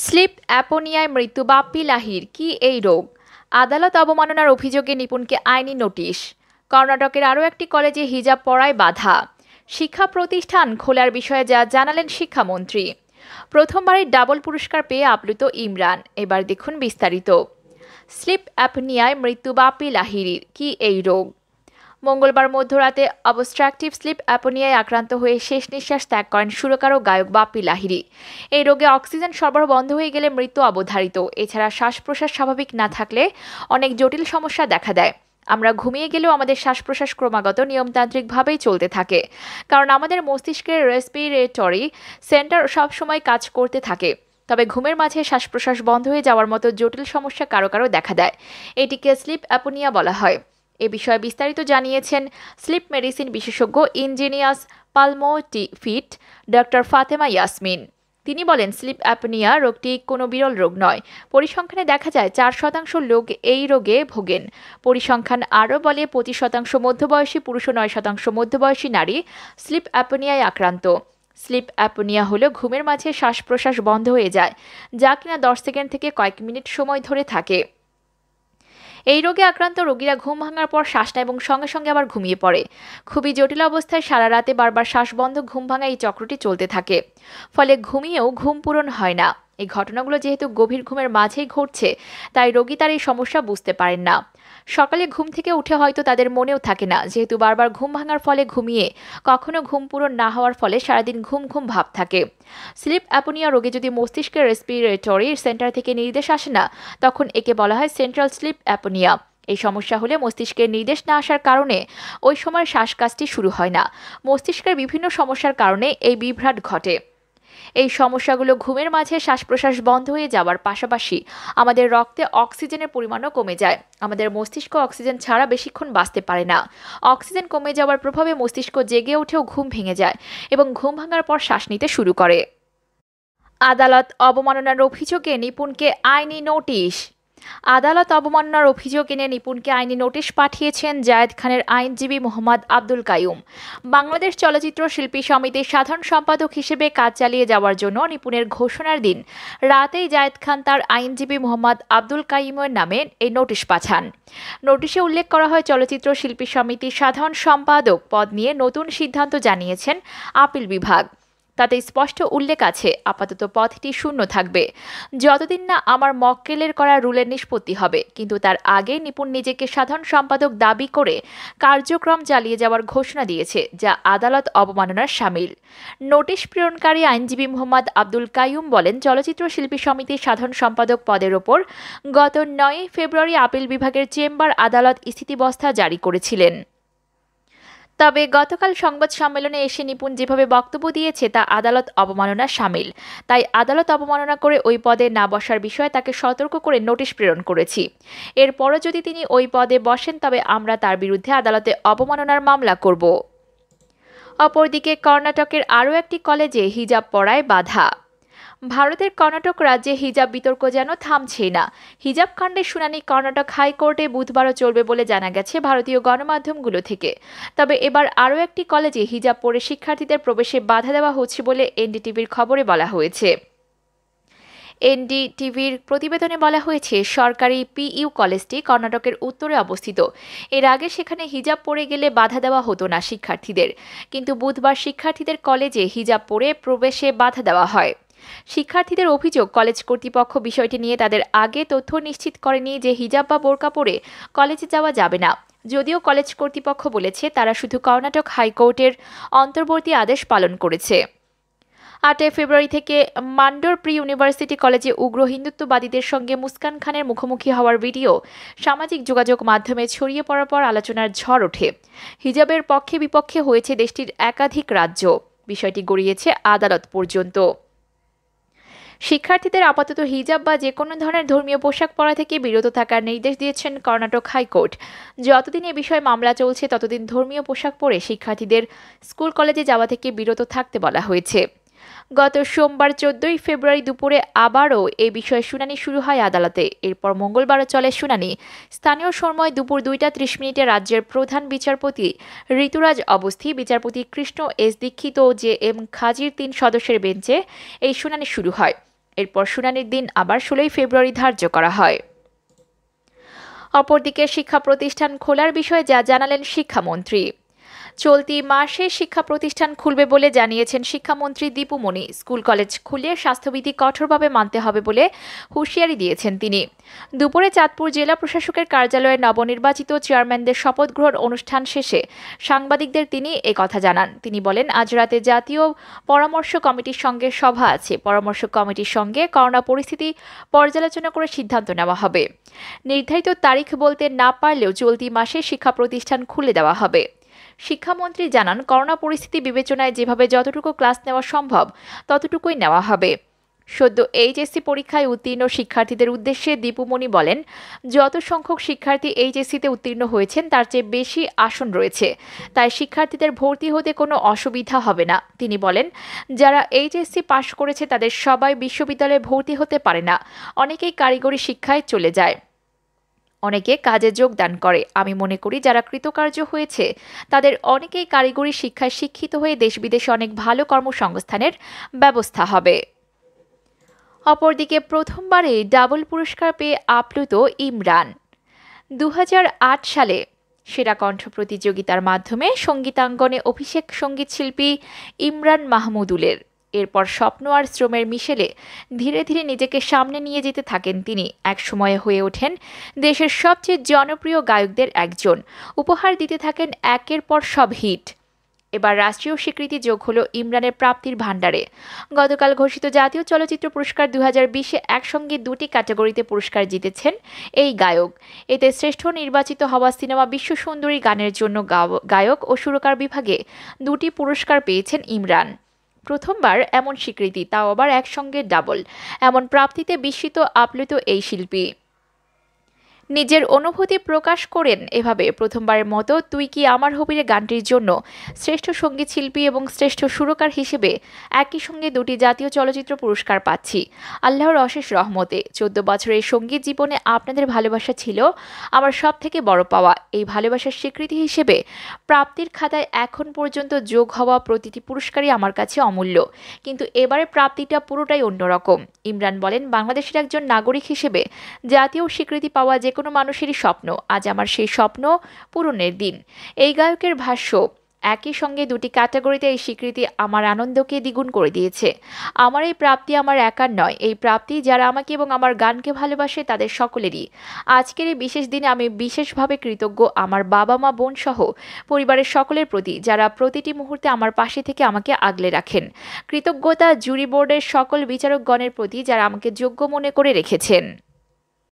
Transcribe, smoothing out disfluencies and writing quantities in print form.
Slip অ্যাপোনিয়ায় মৃত্যু বাপ্পি লাহিড়ী কি এই রোগ? আদালত অবমাননার অভিযোগে নিপুণকে আইনি নোটিশ। কর্ণাটকের আরও একটি কলেজে হিজাব পরায় বাধা। শিক্ষা প্রতিষ্ঠান খোলার বিষয়ে যা জানালেন শিক্ষামন্ত্রী। প্রথমবারের ডাবল পুরস্কার পেয়ে আপ্লুত ইমরান। এবার দেখুন বিস্তারিত। স্লিপ অ্যাপনিয়ায় মৃত্যু বাপ্পি লাহিড়ীর কি এই রোগ? মঙ্গলবার মধ্যরাতে অবস্ট্রাকটিভ স্লিপ অ্যাপনিয়ায় আক্রান্ত হয়ে শেষ নিঃশ্বাস ত্যাগ করেন সুরকার ও গায়ক বাপ্পি লাহিড়ী। এই রোগে অক্সিজেন সরবরাহ বন্ধ হয়ে গেলে মৃত্যু অবধারিত। এছাড়া শ্বাস প্রশ্বাস স্বাভাবিক না থাকলে অনেক জটিল সমস্যা দেখা দেয়। আমরা ঘুমিয়ে গেলেও আমাদের শ্বাস প্রশ্বাস ক্রমাগত নিয়মতান্ত্রিকভাবেই চলতে থাকে, কারণ আমাদের মস্তিষ্কের রেসপিরেটরি সেন্টার সবসময় কাজ করতে থাকে। তবে ঘুমের মাঝে শ্বাস প্রশ্বাস বন্ধ হয়ে যাওয়ার মতো জটিল সমস্যা কারো কারো দেখা দেয়। এটিকে স্লিপ অ্যাপনিয়া বলা হয়। এ বিষয়ে বিস্তারিত জানিয়েছেন স্লিপ মেডিসিন বিশেষজ্ঞ ইঞ্জিনিয়াস পালমোটিফিট ডক্টর ফাতেমা ইয়াসমিন। তিনি বলেন, স্লিপ অ্যাপনিয়া রোগটি কোনো বিরল রোগ নয়। পরিসংখ্যানে দেখা যায় 4% লোক এই রোগে ভোগেন। পরিসংখ্যান আরও বলে 25% মধ্যবয়সী পুরুষ ও 9% মধ্যবয়সী নারী স্লিপ অ্যাপনিয়ায় আক্রান্ত। স্লিপ অ্যাপনিয়া হলো ঘুমের মাঝে শ্বাস প্রশ্বাস বন্ধ হয়ে যায়, যা কিনা 10 সেকেন্ড থেকে কয়েক মিনিট সময় ধরে থাকে। এই রোগে আক্রান্ত রোগীরা ঘুম ভাঙার পর শ্বাস নেয় এবং সঙ্গে সঙ্গে আবার ঘুমিয়ে পড়ে। খুবই জটিল অবস্থায় সারা রাতে বারবার শ্বাস বন্ধ ঘুম ভাঙা এই চক্রটি চলতে থাকে। ফলে ঘুমিয়েও ঘুম পূরণ হয় না। এই ঘটনাগুলো যেহেতু গভীর ঘুমের মাঝেই ঘটছে, তাই রোগী তার এই সমস্যা বুঝতে পারেন না। সকালে ঘুম থেকে উঠে হয়তো তাদের মনেও থাকে না, যেহেতু বারবার ঘুম ভাঙার ফলে ঘুমিয়ে কখনো ঘুম পূরণ না হওয়ার ফলে সারাদিন ঘুম ঘুম ভাব থাকে। স্লিপ অ্যাপনিয়া রোগে যদি মস্তিষ্কের রেসপিরেটরি সেন্টার থেকে নির্দেশ আসে না, তখন একে বলা হয় সেন্ট্রাল স্লিপ অ্যাপনিয়া। এই সমস্যা হলে মস্তিষ্কের নির্দেশ না আসার কারণে ওই সময় শ্বাসকাজটি শুরু হয় না। মস্তিষ্কের বিভিন্ন সমস্যার কারণে এই বিভ্রাট ঘটে। এই সমস্যাগুলো ঘুমের মাঝে শ্বাস প্রশ্বাস বন্ধ হয়ে যাওয়ার পাশাপাশি আমাদের রক্তে অক্সিজেনের পরিমাণও কমে যায়। আমাদের মস্তিষ্ক অক্সিজেন ছাড়া বেশিক্ষণ বাঁচতে পারে না। অক্সিজেন কমে যাওয়ার প্রভাবে মস্তিষ্ক জেগে উঠেও ঘুম ভেঙে যায় এবং ঘুম ভাঙার পর শ্বাস নিতে শুরু করে। আদালত অবমাননার অভিযোগে নিপুণকে আইনি নোটিশ। আদালত অবমাননার অভিযোগ এনে নিপুণকে আইনি নোটিশ পাঠিয়েছেন জায়েদ খানের আইনজীবী মোহাম্মদ আব্দুল কাইয়ুম। বাংলাদেশ চলচ্চিত্র শিল্পী সমিতির সাধারণ সম্পাদক হিসেবে কাজ চালিয়ে যাওয়ার জন্য নিপুণের ঘোষণার দিন রাতেই জায়েদ খান তার আইনজীবী মোহাম্মদ আব্দুল কাইয়ুমের নামে এই নোটিশ পাঠান। নোটিশে উল্লেখ করা হয়, চলচ্চিত্র শিল্পী সমিতির সাধারণ সম্পাদক পদ নিয়ে নতুন সিদ্ধান্ত জানিয়েছেন আপিল বিভাগ। তাতে স্পষ্ট উল্লেখ আছে, আপাতত পদটি শূন্য থাকবে যতদিন না আমার মক্কেলের করা রুলের নিষ্পত্তি হবে। কিন্তু তার আগে নিপুণ নিজেকে সাধারণ সম্পাদক দাবি করে কার্যক্রম চালিয়ে যাওয়ার ঘোষণা দিয়েছে, যা আদালত অবমাননার শামিল। নোটিশ প্রেরণকারী আইনজীবী মোহাম্মদ আব্দুল কাইয়ুম বলেন, চলচ্চিত্র শিল্পী সমিতির সাধারণ সম্পাদক পদের ওপর গত 9 ফেব্রুয়ারি আপিল বিভাগের চেম্বার আদালত স্থিতিবস্থা জারি করেছিলেন। তবে গতকাল সংবাদ সম্মেলনে এসে নিপুণ যেভাবে বক্তব্য দিয়েছে তা আদালত অবমাননা শামিল। তাই আদালত অবমাননা করে ওই পদে না বসার বিষয়ে তাকে সতর্ক করে নোটিশ প্রেরণ করেছি। এরপরও যদি তিনি ওই পদে বসেন, তবে আমরা তার বিরুদ্ধে আদালতে অবমাননার মামলা করব। অপরদিকে কর্ণাটকের আরও একটি কলেজে হিজাব পরায় বাধা। ভারতের কর্ণাটক রাজ্যে হিজাব বিতর্ক যেন থামছেই না। হিজাব কাণ্ডের শুনানি কর্ণাটক হাইকোর্টে বুধবারও চলবে বলে জানা গেছে ভারতীয় গণমাধ্যমগুলো থেকে। তবে এবার আরও একটি কলেজে হিজাব পরে শিক্ষার্থীদের প্রবেশে বাধা দেওয়া হচ্ছে বলে এনডিটিভির খবরে বলা হয়েছে। এনডিটিভির প্রতিবেদনে বলা হয়েছে, সরকারি পিইউ কলেজটি কর্ণাটকের উত্তরে অবস্থিত। এর আগে সেখানে হিজাব পরে গেলে বাধা দেওয়া হতো না শিক্ষার্থীদের, কিন্তু বুধবার শিক্ষার্থীদের কলেজে হিজাব পরে প্রবেশে বাধা দেওয়া হয়। শিক্ষার্থীদের অভিযোগ, কলেজ কর্তৃপক্ষ বিষয়টি নিয়ে তাদের আগে তথ্য নিশ্চিত করেনি যে হিজাব বা বোরকা পরে কলেজে যাওয়া যাবে না। যদিও কলেজ কর্তৃপক্ষ বলেছে তারা শুধু কর্ণাটক হাইকোর্টের অন্তর্বর্তী আদেশ পালন করেছে। 8 ফেব্রুয়ারি থেকে মান্ডোর প্রি ইউনিভার্সিটি কলেজে উগ্র হিন্দুত্ববাদীদের সঙ্গে মুস্কান খানের মুখোমুখি হওয়ার ভিডিও সামাজিক যোগাযোগ মাধ্যমে ছড়িয়ে পড়ার পর আলোচনার ঝড় ওঠে। হিজাবের পক্ষে বিপক্ষে হয়েছে দেশটির একাধিক রাজ্য। বিষয়টি গড়িয়েছে আদালত পর্যন্ত। শিক্ষার্থীদের আপাতত হিজাব বা যে কোনো ধরনের ধর্মীয় পোশাক পরা থেকে বিরত থাকার নির্দেশ দিয়েছেন কর্ণাটক হাইকোর্ট। যতদিন এ বিষয়ে মামলা চলছে ততদিন ধর্মীয় পোশাক পরে শিক্ষার্থীদের স্কুল কলেজে যাওয়া থেকে বিরত থাকতে বলা হয়েছে। গত সোমবার 14 ফেব্রুয়ারি দুপুরে আবারও এ বিষয়ে শুনানি শুরু হয় আদালতে। এরপর মঙ্গলবারও চলে শুনানি। স্থানীয় সময় দুপুর 2টা 30 রাজ্যের প্রধান বিচারপতি ঋতুরাজ অবস্থি, বিচারপতি কৃষ্ণ এস দীক্ষিত ও জে এম খাজির 3 সদস্যের বেঞ্চে এই শুনানি শুরু হয়। এরপর শুনানির দিন আবার 16 ফেব্রুয়ারি ধার্য করা হয়। অপরদিকে শিক্ষা প্রতিষ্ঠান খোলার বিষয়ে যা জানালেন শিক্ষামন্ত্রী। চলতি মাসে শিক্ষা প্রতিষ্ঠান খুলবে বলে জানিয়েছেন শিক্ষামন্ত্রী দীপু মনি। স্কুল কলেজ খুলে স্বাস্থ্যবিধি কঠোরভাবে মানতে হবে বলে হুঁশিয়ারি দিয়েছেন তিনি। দুপুরে চাঁদপুর জেলা প্রশাসকের কার্যালয়ে নবনির্বাচিত চেয়ারম্যানদের শপথ গ্রহণ অনুষ্ঠান শেষে সাংবাদিকদের তিনি একথা জানান। তিনি বলেন, আজ রাতে জাতীয় পরামর্শ কমিটির সঙ্গে সভা আছে। পরামর্শ কমিটির সঙ্গে করোনা পরিস্থিতি পর্যালোচনা করে সিদ্ধান্ত নেওয়া হবে। নির্ধারিত তারিখ বলতে না পারলেও চলতি মাসে শিক্ষা প্রতিষ্ঠান খুলে দেওয়া হবে। শিক্ষামন্ত্রী জানান, করোনা পরিস্থিতি বিবেচনায় যেভাবে যতটুকু ক্লাস নেওয়া সম্ভব ততটুকুই নেওয়া হবে। সদ্য এইচএসসি পরীক্ষায় উত্তীর্ণ শিক্ষার্থীদের উদ্দেশ্যে দীপু মনি বলেন, যত সংখ্যক শিক্ষার্থী এইচএসসিতে উত্তীর্ণ হয়েছেন তার চেয়ে বেশি আসন রয়েছে, তাই শিক্ষার্থীদের ভর্তি হতে কোনো অসুবিধা হবে না। তিনি বলেন, যারা এইচএসসি পাশ করেছে তাদের সবাই বিশ্ববিদ্যালয়ে ভর্তি হতে পারে না, অনেকেই কারিগরি শিক্ষায় চলে যায়, অনেকে কাজে যোগদান করে। আমি মনে করি যারা কৃতকার্য হয়েছে তাদের অনেকেই কারিগরি শিক্ষায় শিক্ষিত হয়ে দেশ বিদেশে অনেক ভালো কর্মসংস্থানের ব্যবস্থা হবে। অপরদিকে প্রথমবারে ডাবল পুরস্কার পেয়ে আপ্লুত ইমরান। 2008 সালে সেরা কণ্ঠ প্রতিযোগিতার মাধ্যমে সঙ্গীতাঙ্গনে অভিষেক সঙ্গীত শিল্পী ইমরান মাহমুদুলের। এরপর স্বপ্ন আর শ্রমের মিশেলে ধীরে ধীরে নিজেকে সামনে নিয়ে যেতে থাকেন তিনি। এক সময়ে হয়ে ওঠেন দেশের সবচেয়ে জনপ্রিয় গায়কদের একজন। উপহার দিতে থাকেন একের পর সব হিট। এবার রাষ্ট্রীয় স্বীকৃতি যোগ হলো ইমরানের প্রাপ্তির ভাণ্ডারে। গতকাল ঘোষিত জাতীয় চলচ্চিত্র পুরস্কার 2020-এ একসঙ্গে দুটি ক্যাটাগরিতে পুরস্কার জিতেছেন এই গায়ক। এতে শ্রেষ্ঠ নির্বাচিত হওয়া সিনেমা বিশ্বসুন্দরী গানের জন্য গায়ক ও সুরকার বিভাগে দুটি পুরস্কার পেয়েছেন ইমরান। প্রথমবার এমন স্বীকৃতি, তাও আবার একসঙ্গে ডাবল। এমন প্রাপ্তিতে বিস্মিত আপ্লুত এই শিল্পী। নিজের অনুভূতি প্রকাশ করেন এভাবে, প্রথমবারের মতো তুই কি আমার হবিরে গানটির জন্য শ্রেষ্ঠ সঙ্গীত শিল্পী এবং শ্রেষ্ঠ সুরকার হিসেবে একই সঙ্গে দুটি জাতীয় চলচ্চিত্র পুরস্কার পাচ্ছি, আল্লাহর অশেষ রহমতে। 14 বছরের সঙ্গীত জীবনে আপনাদের ভালোবাসা ছিল আমার সব থেকে বড় পাওয়া। এই ভালোবাসার স্বীকৃতি হিসেবে প্রাপ্তির খাতায় এখন পর্যন্ত যোগ হওয়া প্রতিটি পুরস্কারই আমার কাছে অমূল্য, কিন্তু এবারে প্রাপ্তিটা পুরোটাই অন্যরকম। ইমরান বলেন, বাংলাদেশের একজন নাগরিক হিসেবে জাতীয় স্বীকৃতি পাওয়া যে কোনো মানুষেরই স্বপ্ন। আজ আমার সেই স্বপ্ন পূরণের দিন। এই গায়কের ভাষ্য, একই সঙ্গে দুটি ক্যাটাগরিতে এই স্বীকৃতি আমার আনন্দকে দ্বিগুণ করে দিয়েছে। আমার এই প্রাপ্তি আমার একার নয়, এই প্রাপ্তি যারা আমাকে এবং আমার গানকে ভালোবাসে তাদের সকলেরই। আজকের এই বিশেষ দিনে আমি বিশেষভাবে কৃতজ্ঞ আমার বাবা মা বোন সহ পরিবারের সকলের প্রতি, যারা প্রতিটি মুহূর্তে আমার পাশে থেকে আমাকে আগলে রাখেন। কৃতজ্ঞতা জুরি বোর্ডের সকল বিচারকগণের প্রতি, যারা আমাকে যোগ্য মনে করে রেখেছেন।